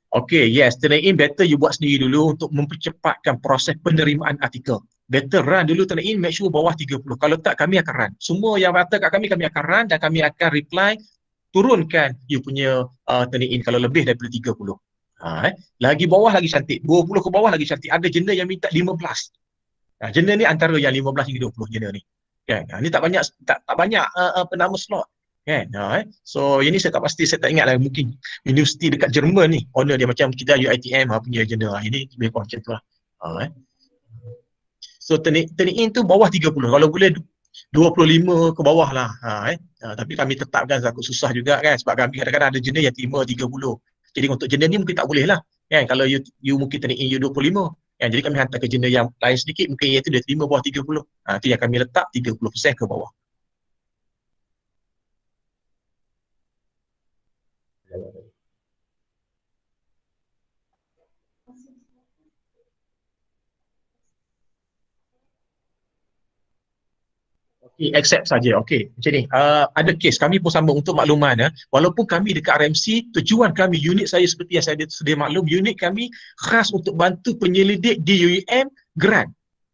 Okay, yes, turn in better you buat sendiri dulu untuk mempercepatkan proses penerimaan artikel. Better run dulu turn in, make sure bawah 30. Kalau tak, kami akan run. Semua yang kata kat kami akan run dan kami akan reply, turunkan you punya turn in kalau lebih daripada 30. Lagi bawah lagi cantik, 20 ke bawah lagi cantik. Ada jurnal yang minta 15. Jurnal ni antara yang 15 hingga 20 jurnal ni. Kan? Ni tak banyak penama slot. Kan? So yang ni saya tak pasti, saya tak ingat lah, mungkin universiti dekat Jerman ni owner dia macam kita UiTM punya jurnal. Ini lebih kurang macam tu lah. So turn in tu bawah 30, kalau boleh 25 ke bawah lah. Tapi kami tetapkan takut susah juga kan, sebab kami kadang-kadang ada jurnal yang terima 30. Jadi untuk jurnal ni mungkin tak boleh lah kan, kalau you mungkin turn in you 25 kan? Jadi kami hantar ke jurnal yang lain sedikit, mungkin iaitu dia terima bawah 30. Itu yang kami letak 30% ke bawah. Okay, accept saja. Okey, macam ni. Ada kes kami pun sama untuk makluman. Walaupun kami dekat RMC, tujuan kami, unit saya seperti yang saya sedia maklum, unit kami khas untuk bantu penyelidik di UEM grant.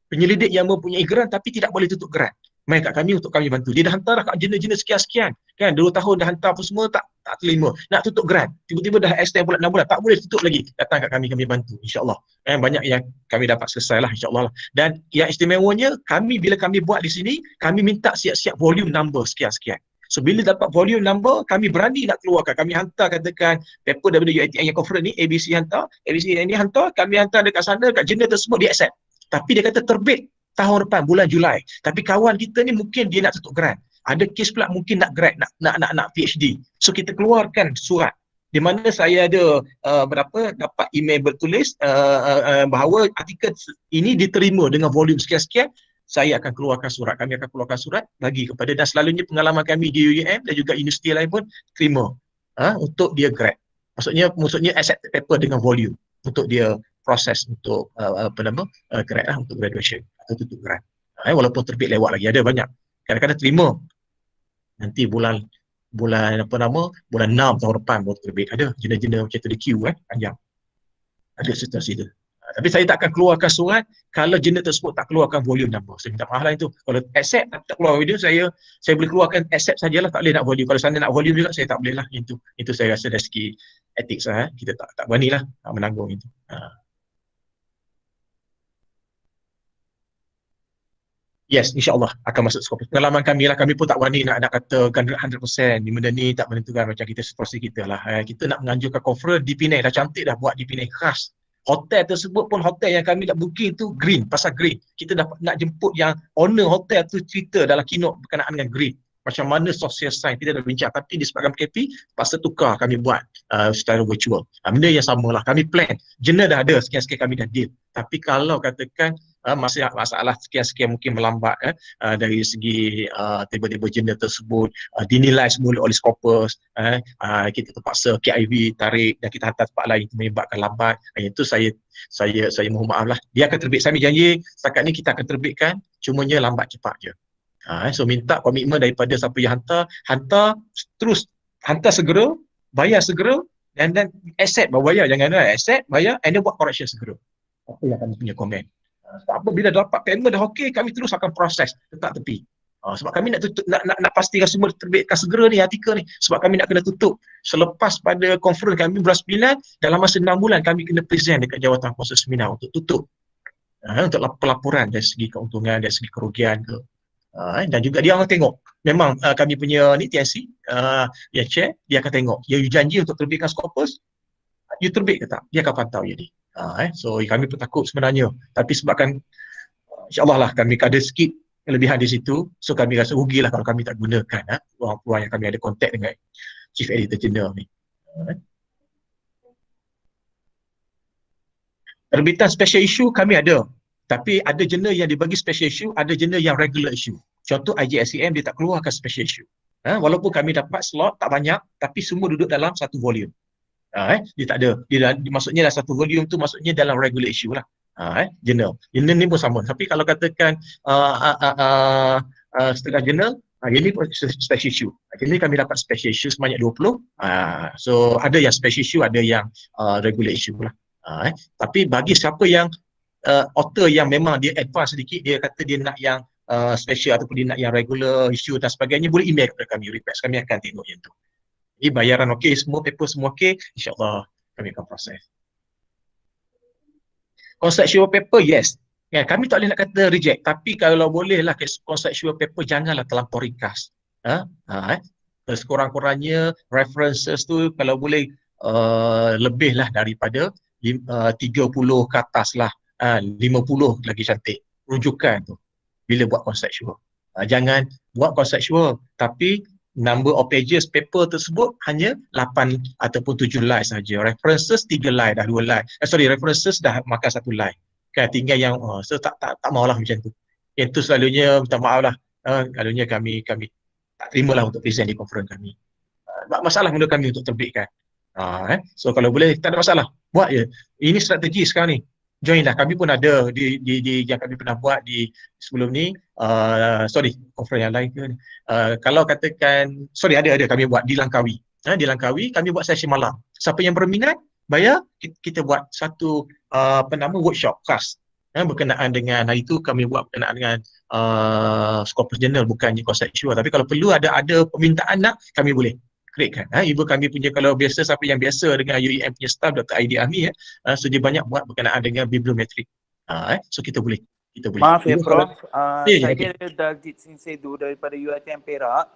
Penyelidik yang mempunyai grant tapi tidak boleh tutup grant. Main kat kami untuk kami bantu. Dia dah hantar kat jenis-jenis sekian-sekian. Kan 2 tahun dah hantar apa semua, tak terima. Nak tutup grant. Tiba-tiba dah extend bulan 6 bulan, tak boleh tutup lagi. Datang kat kami bantu. InsyaAllah. Banyak yang kami dapat selesai lah, insyaAllah. Dan yang istimewanya, bila kami buat di sini, kami minta siap-siap volume number sekian-sekian. So bila dapat volume number, kami berani nak keluarkan. Kami hantar katakan paper daripada UiTM yang conference ni, ABC hantar, ABC ini hantar, kami hantar dekat sana, kat jurnal tersebut dia accept. Tapi dia kata terbit tahun depan bulan Julai. Tapi kawan kita ni mungkin dia nak tutup grant. Ada kes pula mungkin nak grad, nak PhD. So kita keluarkan surat di mana saya ada dapat email bertulis bahawa artikel ini diterima dengan volume sekian-sekian saya akan keluarkan surat. Kami akan keluarkan surat bagi kepada, dan selalunya pengalaman kami di UUM dan juga universiti lain pun terima untuk dia grad. Maksudnya accepted paper dengan volume untuk dia proses untuk grad lah, untuk graduation atau tutup grad. Walaupun terbit lewat lagi, ada banyak. Kadang-kadang terima nanti bulan bulan 6 tahun depan baru terbit. Ada jena-jena macam tu di queue panjang. Ada situasi tu. Tapi saya tak akan keluarkan surat kalau jena tersebut tak keluarkan volume number. Saya minta maaf lah itu. Kalau accept tak keluar video, saya boleh keluarkan accept sajalah, tak boleh nak volume. Kalau saya nak volume juga saya tak boleh lah. Itu saya rasa dari segi etik lah. Kita tak berani lah menanggung itu. Yes, insyaAllah akan masuk skop. Pengalaman kami lah, kami pun tak berani nak kata 100%. Di benda ni tak menentukan macam kita, situasi kita lah. Kita nak menganjurkan conference di Penang, dah cantik dah buat di Penang khas. Hotel tersebut pun hotel yang kami nak booking tu green, pasal green. Kita dapat nak jemput yang owner hotel tu cerita dalam keynote berkenaan dengan green. Macam mana social science kita dah bincang, tapi disebabkan PKP, pasal tukar kami buat secara virtual. Benda yang sama lah, kami plan. Jena dah ada, sekian-sekian kami dah deal. Tapi kalau katakan masalah sekian-sekian mungkin melambat dari segi tiba-tiba jena tersebut dinilai semula oleh Scopus, kita terpaksa KIV tarik dan kita hantar tempat lain, itu menyebabkan lambat. Itu saya mohon maaf lah. Dia akan terbit, saya janji setakat ni kita akan terbitkan, cumanya lambat cepat je. So minta komitmen daripada siapa yang hantar terus, hantar segera, bayar segera, dan accept baru bayar, jangan accept, bayar, and then buat correction segera. Apa yang kami punya komen. Apa bila dapat payment dah okey, kami terus akan proses letak tepi. Sebab kami nak tutup, nak pastikan semua terbitkan segera ni artikel ni, sebab kami nak kena tutup selepas pada conference kami bulan 9, dalam masa 6 bulan kami kena present dekat jawatan kuasa seminar untuk tutup untuk pelaporan dari segi keuntungan, dari segi kerugian ke. Dan juga dia akan tengok memang kami punya ni TNC yang chair, dia akan tengok you janji untuk terbitkan Scopus, you terbit ke tak, dia akan pantau jadi. So kami pun takut sebenarnya, tapi sebabkan insyaAllah lah kami ada sikit kelebihan di situ, so kami rasa rugilah kalau kami tak gunakan ruang-ruang yang kami ada kontak dengan Chief Editor General ni. Terbitan special issue kami ada, tapi ada jurnal yang dibagi special issue, ada jurnal yang regular issue. Contoh IJSCM dia tak keluarkan special issue. Walaupun kami dapat slot tak banyak, tapi semua duduk dalam satu volume. Dia tak ada. Dia maksudnya dalam satu volume tu maksudnya dalam regular issue lah. Jurnal. Jurnal ni pun sama. Tapi kalau katakan setengah jurnal, ini pun special issue. Ini kami dapat special issue sebanyak 20. So ada yang special issue, ada yang regular issue lah. Tapi bagi siapa yang author yang memang dia advance sedikit, dia kata dia nak yang special ataupun dia nak yang regular issue dan sebagainya, boleh email kepada kami, request, kami akan tengok yang tu. Jadi bayaran okey, semua paper semua okey, insyaAllah kami akan proses. Conceptual paper, yes. Kami tak boleh nak kata reject, tapi kalau boleh lah conceptual paper janganlah terlampau ringkas. Sekurang-kurangnya references tu kalau boleh lebih lah daripada 30 ke atas lah. 50 lagi cantik rujukan tu bila buat conceptual. Jangan buat conceptual tapi number of pages paper tersebut hanya 8 ataupun 7 line saja. References 3 line dah 2 line. References dah makan 1 line. Kan tinggal yang so tak maulah macam tu. Yang tu selalunya minta maaf lah. Selalunya kami tak terimalah untuk present di conference kami. Masalah benda kami untuk terbitkan. So kalau boleh tak ada masalah. Buat je. Ini strategi sekarang ni. Join lah. Kami pun ada di yang kami pernah buat di sebelum ni. Conference yang lain ke. Kalau katakan, ada kami buat di Langkawi. Di Langkawi kami buat sesi malam. Siapa yang berminat, bayar, kita buat satu workshop khas. Berkenaan dengan hari itu kami buat berkenaan dengan Scopus Journal, bukannya conceptual. Tapi kalau perlu ada permintaan nak, kami boleh create kan. Ibu kami punya, kalau biasa siapa yang biasa dengan UEM punya staff Dr. Aidi Ami so dia banyak buat berkenaan dengan bibliometrik. So kita boleh. Maaf ya Prof, saya Daljit Singh Sedu daripada UiTM Perak.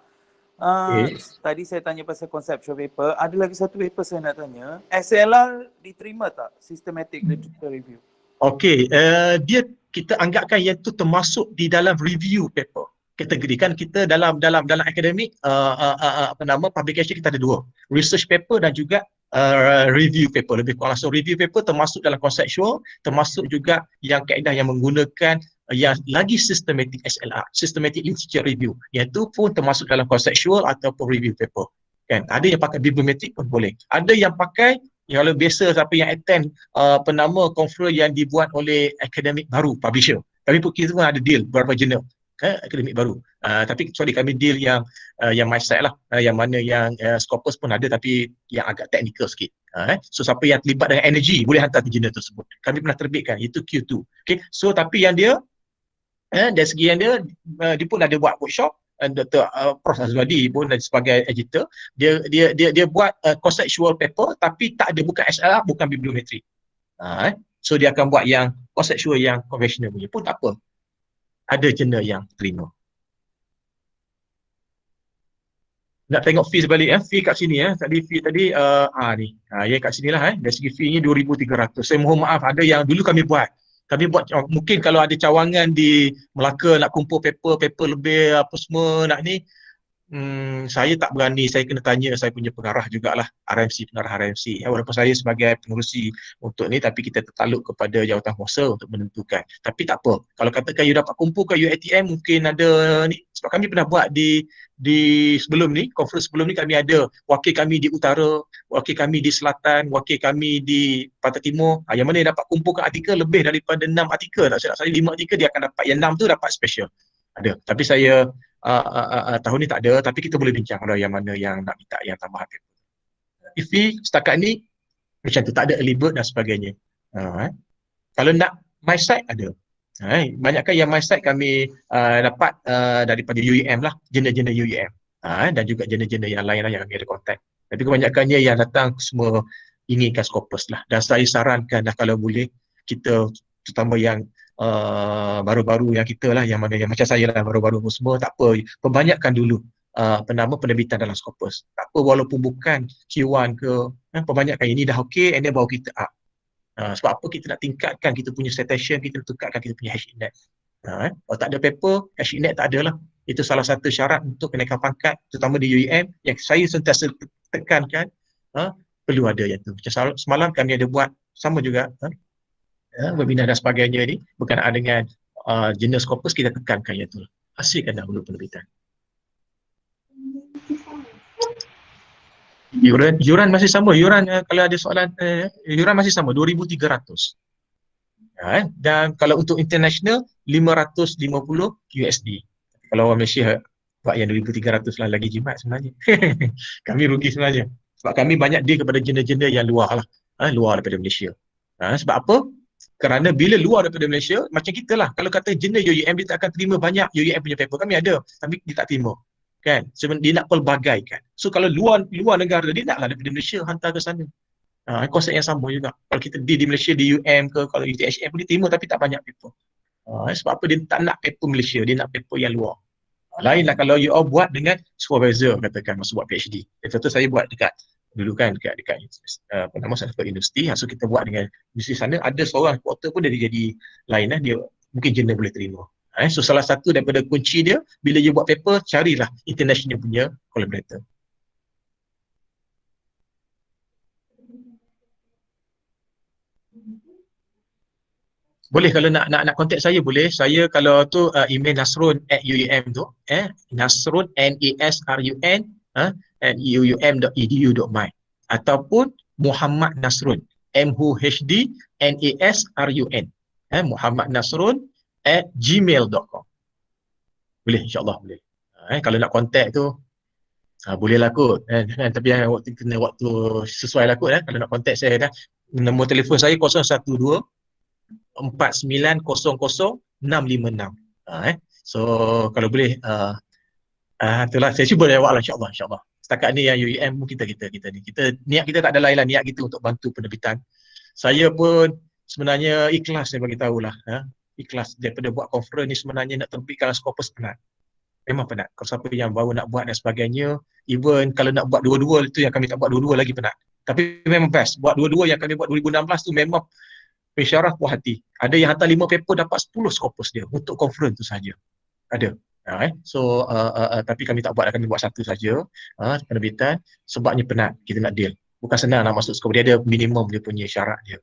Tadi saya tanya pasal conceptual paper, ada lagi satu paper saya nak tanya. SLR diterima tak systematic literature review? Okey, kita anggapkan yang tu termasuk di dalam review paper. Kategorikan kita dalam akademik publication kita ada 2, research paper dan juga review paper, lebih kurang. So review paper termasuk dalam conceptual, termasuk juga yang kaedah yang menggunakan yang lagi systematic SLR, systematic literature review, iaitu pun termasuk dalam conceptual ataupun review paper. Kan, ada yang pakai bibliometrik pun boleh. Ada yang pakai, kalau biasa siapa yang attend penama conference yang dibuat oleh akademik baru, publisher. Tapi pun kita pun ada deal beberapa jurnal akademik baru. Tapi kecuali kami deal yang my side lah, yang mana yang Scopus pun ada tapi yang agak teknikal sikit. So siapa yang terlibat dengan energy boleh hantar ke jurnal tersebut. Kami pernah terbitkan, itu Q2. Okay. So tapi yang dia dari segi yang dia pun ada buat workshop. Dr. Prof. Azwadi pun sebagai editor, dia buat conceptual paper tapi tak ada, bukan SLR, bukan bibliometrik. So dia akan buat yang conceptual yang conventional punya pun tak apa. Ada jurnal yang terima. Nak tengok fee balik fee kat sini tadi fee tadi ni. Ya kat sinilah dari segi fee ni 2,300. Saya mohon maaf, ada yang dulu kami buat mungkin kalau ada cawangan di Melaka nak kumpul paper lebih apa semua nak ni, saya tak berani, saya kena tanya saya punya pengarah jugalah, pengarah RMC. Walaupun saya sebagai pengerusi untuk ni, tapi kita tertaluk kepada jawatankuasa untuk menentukan. Tapi tak apa, kalau katakan you dapat kumpul ke UiTM, mungkin ada ni, sebab kami pernah buat di sebelum ni, conference sebelum ni, kami ada wakil kami di utara, wakil kami di selatan, wakil kami di Pantai Timur, yang mana yang dapat kumpulkan artikel lebih daripada 6 artikel, tak silap saya 5 artikel dia akan dapat, yang 6 tu dapat special. Ada, tapi saya tahun ni tak ada, tapi kita boleh bincang kalau yang mana yang nak minta yang tambahan. Fee setakat ni macam tu, tak ada early bird dan sebagainya. Kalau nak my site ada. Banyakkan yang my site kami dapat daripada UEM lah, jurnal-jurnal UEM. Dan juga jurnal-jurnal yang lain lah yang kami ada kontak. Tapi kebanyakannya yang datang semua inginkan Scopus lah. Dan saya sarankan dah kalau boleh kita, terutama yang baru-baru yang kita lah, yang mana yang macam saya lah baru-baru semua, tak apa, perbanyakkan dulu penerbitan dalam Scopus. Tak apa, walaupun bukan Q1 ke, perbanyakkan ini dah okey, and then baru kita up. Sebab apa kita nak tingkatkan kita punya citation, kita nak tingkatkan kita punya hash index. Kalau tak ada paper, hash index tak ada lah. Itu salah satu syarat untuk kenaikan pangkat, terutama di UEM, yang saya sentiasa tekankan, perlu ada yang tu. Macam semalam kami ada buat sama juga, webinar dan sebagainya ni berkenaan dengan jurnal Scopus, kita tekankan yang tu. Hasilkan dahulu penerbitan. Yuran masih sama. Yuran kalau ada soalan, yuran masih sama 2,300. Dan kalau untuk international 550 USD. Kalau orang Malaysia buat yang 2,300 lah, lagi jimat sebenarnya. Kami rugi sebenarnya. Sebab kami banyak deal kepada jurnal-jurnal yang luar lah, luar daripada Malaysia. Sebab apa? Kerana bila luar daripada Malaysia, macam kita lah, kalau kata jurnal UEM, dia tak akan terima banyak UEM punya paper. Kami ada, tapi dia tak terima. Kan? Sebenarnya dia nak pelbagaikan. So kalau luar negara, dia naklah daripada Malaysia hantar ke sana. Konsep yang sama juga. Kalau kita di Malaysia, di UM ke, kalau UTHM pun dia terima tapi tak banyak paper. Sebab apa? Dia tak nak paper Malaysia, dia nak paper yang luar. Lainlah kalau you all buat dengan supervisor, katakan masa buat PhD. Contoh saya buat dekat dulu kan dekat penama Stanford University. So kita buat dengan universiti sana, ada seorang reporter pun dia jadi lain dia mungkin jurnal boleh terima. So salah satu daripada kunci dia, bila you buat paper, carilah international punya collaborator. Boleh kalau nak contact saya boleh. Saya kalau tu email nasrun@uem tu, nasrun NASRUN @uum.edu.my, ataupun Muhammad Nasrun MUHD NASRUN Muhammad Nasrun @gmail.com. Boleh, insyaAllah boleh. Kalau nak contact tu boleh lah kot, tapi kena waktu sesuai lah kot. Kalau nak contact saya dah, nombor telefon saya 012 4900 656. So kalau boleh itulah, saya cuba jawab lah, insyaAllah. Setakat ni yang UEM kita niat kita tak ada lain lah, niat kita untuk bantu penerbitan. Saya pun sebenarnya ikhlas, saya bagi tahulah, ikhlas daripada buat conference ni. Sebenarnya nak terbitkan Scopus penat, memang penat. Kalau siapa yang baru nak buat dan sebagainya, even kalau nak buat dua-dua, itu yang kami tak buat dua-dua lagi penat. Tapi memang best buat dua-dua. Yang kami buat 2016 tu memang pensyarah puas hati. Ada yang hantar 5 paper dapat 10 Scopus dia untuk conference tu saja. Ada. So tapi kami tak buat, kami buat satu saja penerbitan, sebabnya penat kita nak deal. Bukan senang nak masuk Scopus, dia ada minimum dia punya syarat dia.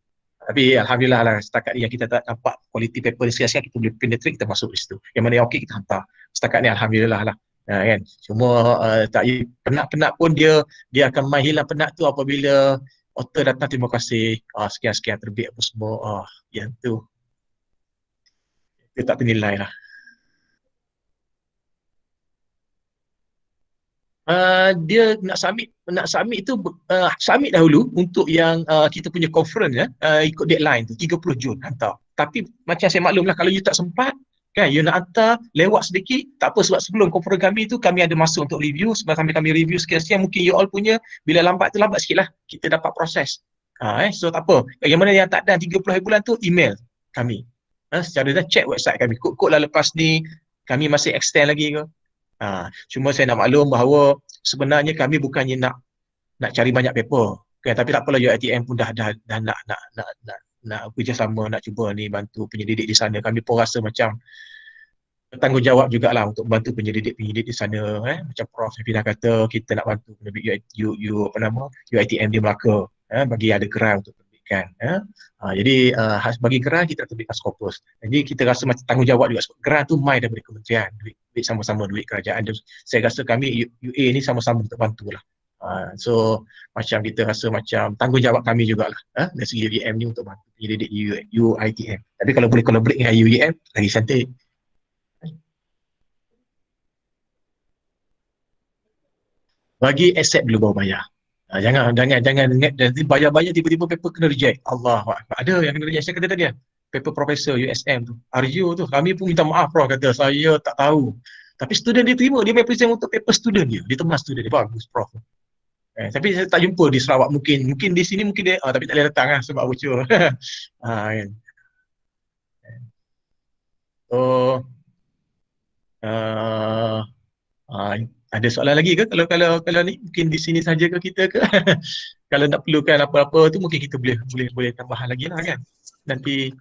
Tapi alhamdulillah lah setakat ni yang kita tak nampak quality paper ni sekarang kita boleh penetrate, kita masuk di situ. Yang mana yang okey kita hantar. Setakat ni alhamdulillah lah. Kan. Cuma tak penat-penat pun dia akan main hilang penat tu apabila author datang terima kasih. Sekian-sekian terbit apa semua. Yang tu. Dia tak ternilai lah. Dia nak submit tu submit dahulu untuk yang kita punya conference ikut deadline tu 30 Jun hantar. Tapi macam saya maklumlah kalau you tak sempat kan you nak hantar lewat sedikit tak apa sebab sebelum conference kami tu kami ada masa untuk review sebab kami review sekian-sekian mungkin you all punya bila lambat tu lambat sikit lah kita dapat proses. So tak apa. Yang mana yang tak ada 30 hari bulan tu email kami. Secara dah check website kami. Kod-kod lah lepas ni kami masih extend lagi ke. Cuma saya nak maklum bahawa sebenarnya kami bukannya nak cari banyak paper kan, tapi tak apalah UiTM pun dah nak kerjasama nak cuba ni bantu penyelidik di sana. Kami pun rasa macam bertanggungjawab jugalah untuk bantu penyelidik di sana macam Prof Fina kata kita nak bantu penerbit UiTM di Melaka bagi ada geran untuk terbitkan jadi bagi geran kita terbitkan Scopus. Jadi kita rasa macam tanggungjawab juga sebab geran tu mai daripada kementerian duit sama-sama duit kerajaan. Saya rasa kami UA ni sama-sama untuk bantulah. So macam kita rasa macam tanggungjawab kami jugalah dari segi UITM ni untuk bantu penyelidik UiTM. Tapi kalau boleh collaborate dengan UITM lagi cantik. Bagi accept dulu baru bayar. Jangan nanti bayar-bayar tiba-tiba paper kena reject. Ada yang kena reject. Saya kata tadi paper profesor USM tu, Arjo tu, kami pun minta maaf Prof kata saya tak tahu. Tapi student dia terima, dia present untuk paper student dia temas student dia, bagus Prof. Tapi saya tak jumpa di Sarawak, mungkin di sini mungkin dia tapi tak boleh datang sebab bocor. Kan. So ada soalan lagi ke kalau ni mungkin di sini saja ke kita ke? Kalau nak perlukan apa-apa tu mungkin kita boleh tambahan lagi lah kan. Nanti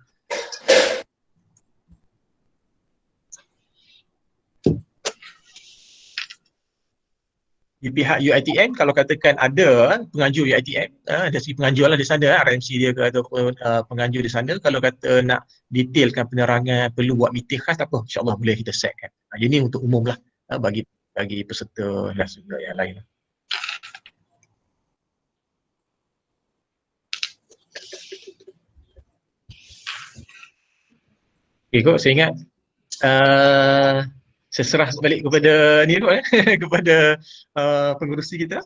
di pihak UiTM kalau katakan ada penganjur UiTM dari segi penganjur lah di sana RMC dia ke ataupun penganjur di sana kalau kata nak detailkan penerangan perlu buat meeting khas tak apa insyaAllah boleh kita setkan. Ini untuk umum lah bagi peserta dan juga yang lain. Okay kot, saya ingat saya serah balik kepada ni kot kepada pengurusi kita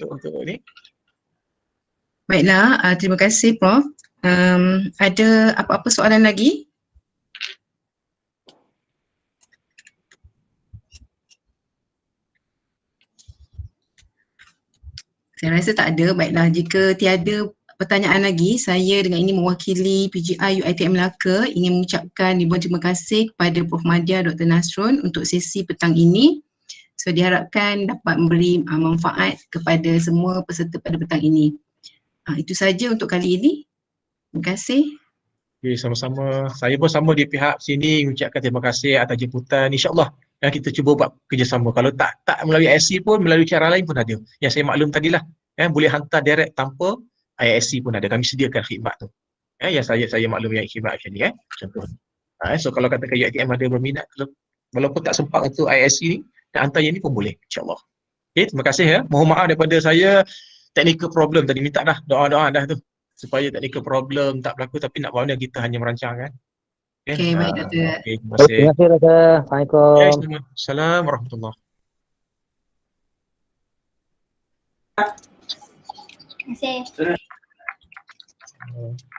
untuk ni. Baiklah, terima kasih Prof. Ada apa-apa soalan lagi? Saya rasa tak ada. Baiklah, jika tiada pertanyaan lagi, saya dengan ini mewakili PGI UiTM Melaka ingin mengucapkan ribuan terima kasih kepada Prof Madya Dr. Nasrun untuk sesi petang ini. So diharapkan dapat memberi manfaat kepada semua peserta pada petang ini. Itu saja untuk kali ini. Terima kasih. Okay, sama-sama. Saya pun sama di pihak sini mengucapkan terima kasih atas jemputan. InsyaAllah kita cuba buat kerjasama. Kalau tak melalui ISC pun, melalui cara lain pun ada. Yang saya maklum tadilah, boleh hantar direct tanpa ISC pun ada. Kami sediakan khidmat tu. Yang saya maklum yang khidmat macam ni. Contoh. So kalau katakan UiTM ada berminat, walaupun tak sempat untuk ISC ni, nak hantar yang ni pun boleh. InsyaAllah. Okay, terima kasih Mohon maaf daripada saya. Technical problem tadi minta dah doa-doa dah tu supaya technical problem tak berlaku tapi nak mana kita hanya merancangkan. Okey, baik Doktor. Okay, terima kasih. Terima kasih Doktor. Assalamualaikum. Assalamualaikum warahmatullahi. Terima kasih.